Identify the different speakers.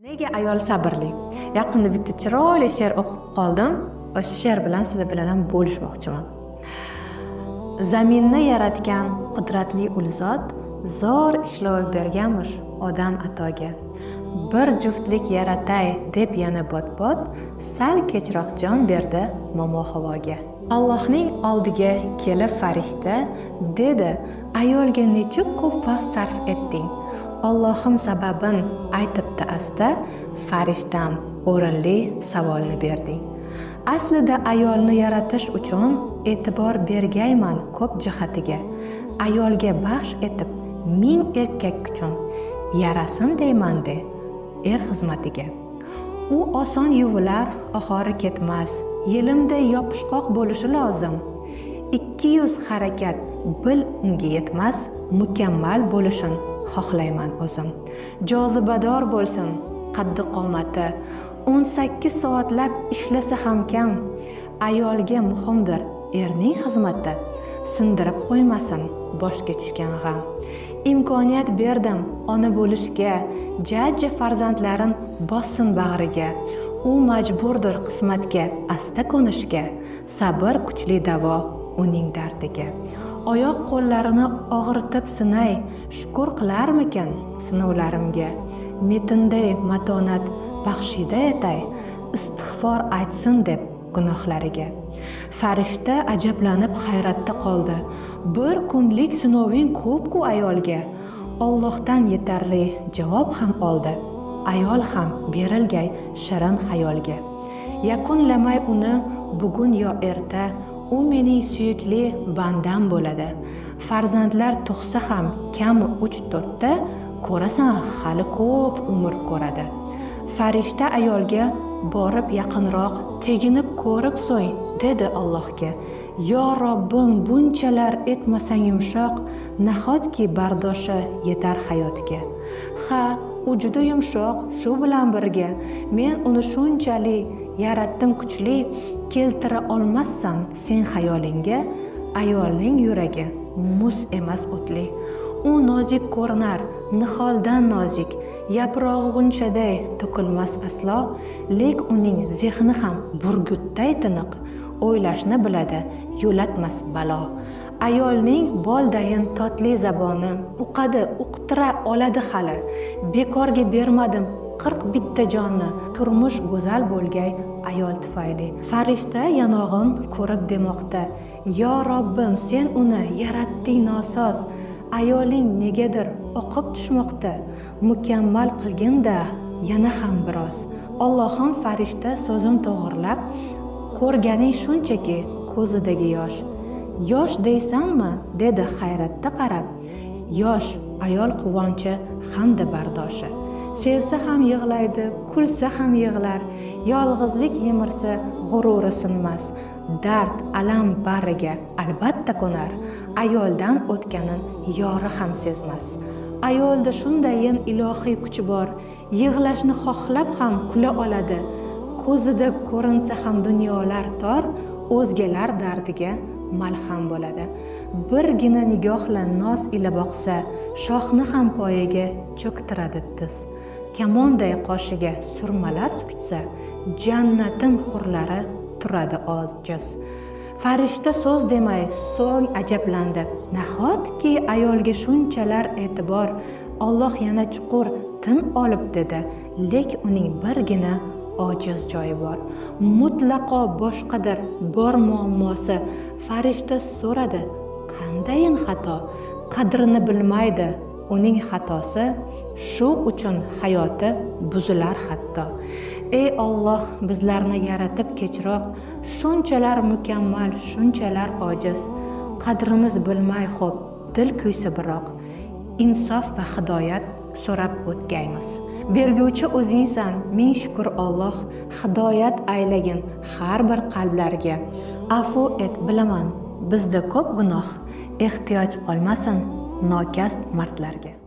Speaker 1: Nega ayol sabrli? Yaqinda bitta chiroyli she'r o'qib qoldim. O'sha she'r bilan sizlar bilan ham bo'lishmoqchiman. Zaminni yaratgan qudratli ul zot zo'r ishlov berganmish odam atoga. Bir juftlik yaratay deb yana bot-bot sal kechroq jon berdi momo havoga. Allohning oldiga kelib farishta dedi: ayolga nechuk ko'p vaqt sarf etding? Allohim sababin aytibdi asta, farishtam o'rinli savolni berding. Aslida ayolni yaratish uchun e'tibor bergayman ko'p jihatiga. Ayolga baxsh etib ming erkak kuchun yarasin deyman de xizmatiga. U oson yuvilar, oxiri ketmas, yelimday yopishqoq bo'lishi lozim. 200 harakat bil unga yetmas, mukammal bo'lishini xohlayman o'zim. Jozibador bo'lsin qaddi qomati, 18 soatlab ishlasa ham kam. Ayolga muhimdir erning xizmati, sindirib qo'ymasin boshga tushgan g'am. Imkoniyat berdim ona bo'lishga, jajji farzandlarin bossin bag'riga. U majburdir qismatga asta ko'nishga, sabr kuchli davo uning dardiga. Oyoq qo'llarini og'ritib sinay, shukr qilarmikan sinovlarimga. Metinday matonat baxshida etay, istig'for aytsin deb gunohlariga. Farishta ajablanib hayratda qoldi. Bir kunlik sinoving ko'p-ku ayolga. Allohdan yetarli javob ham oldi. Ayol ham berilgay shirin xayolga. Yakunlamay uni bugun yo erta, u mening suyukli bandam bo'ladi. Farzandlar tug'sa ham kami 3-4 ta, ko'rasan hali ko'p umr ko'radi. Farishta ayolga borib yaqinroq teginib ko'rib so'y dedi Allohga. Yo Robbim, bunchalar etmasang yumshoq, nahotki bardoshi yetar hayotga. Ha, u juda yumshoq, shu bilan birga men uni shunchalik yaratdim kuchli, keltira olmassan sen xayolingga. Ayolning yuragi muz emas o'tli. U nozik ko'rinar, niholdan nozik, yaprog'i g'unchaday to'kilmas aslo, lek uning zehni ham burgutday tiniq, o'ylashni biladi, yo'latmas balo. Ayolning boldayin totli zaboni, uqadi, uqtira oladi hali. Bekorga bermadim 40 bitta jonni, turmush go'zal bo'lgay ayol tufayli. Farishta yanog'im ko'rib demoqda: yo Robbim, sen uni yaratding nosoz, ayoling negadir oqib tushmoqda, mukammal qilginda yana ham biroz. Allohim farishta so'zim to'g'rilab, ko'rganing shunchaki ko'zidagi yosh. Yosh deysanmi? Dedi hayratda qarab. Yosh ayol quvonchi hamda bardoshi. Sevsa ham yig'laydi, kulsa ham yig'lar. Yolg'izlik yemirsa g'ururi sinmas. Dard, alam bariga albatta ko'nar. Ayoldan o'tganin yori ham sezmas. Ayolda shundayin ilohiy kuchi bor, yig'lashni xohlab ham kula oladi. Ko'zida ko'rinsa ham dunyolar tor, o'zgalar dardiga malham bo'ladi. Birgina nigohla noz ila boqsa, shohni ham poyaga cho'ktiradi tiz. Kamonday qoshiga surmalar sukitsa, jannatim hurlari turadi ojiz. Farishta so'z demay so'ng ajablandi. Nahotki ayolga shunchalar e'tibor, Alloh yana chuqur tin olib dedi, lek uning birgina ojiz joyi bor. Mutlaqo boshqadir bor muammosi. Farishta so'radi: qandayin xato? Qadrini bilmaydi uning xatosi, shu uchun hayoti buzilar hatto. Ey Alloh, bizlarni yaratib kechroq, shunchalar mukammal, shunchalar ojiz. Qadrimiz bilmay xo'p, dil kuysa biroq, insof va hidoyat so'rab o'tgaymiz. Berguvchi o'zingsan, ming shukr Alloh, hidoyat aylagin har bir qalblarga. Afu et, bilaman, bizda ko'p gunoh, ehtiyoj qolmasin nokast mardlarga.